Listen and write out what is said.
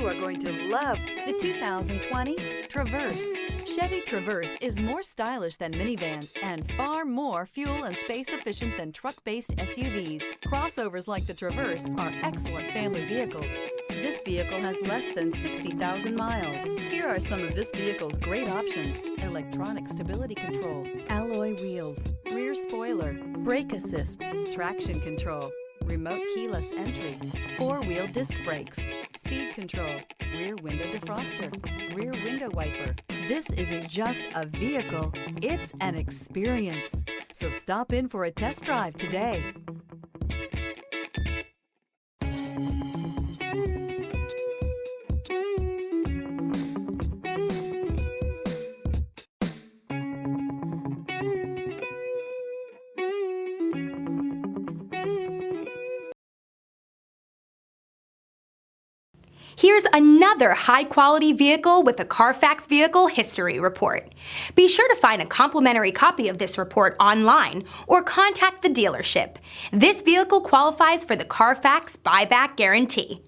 are going to love the 2020 Traverse. Chevy Traverse is more stylish than minivans and far more fuel and space efficient than truck-based SUVs. Crossovers like the Traverse are excellent family vehicles. This vehicle has less than 60,000 miles. Here are some of this vehicle's great options: electronic stability control, alloy wheels, rear spoiler, brake assist, traction control, remote keyless entry, four-wheel disc brakes, speed control, rear window defroster, rear window wiper. This isn't just a vehicle, it's an experience. So stop in for a test drive today. Here's another high-quality vehicle with a Carfax Vehicle History Report. Be sure to find a complimentary copy of this report online or contact the dealership. This vehicle qualifies for the Carfax Buyback Guarantee.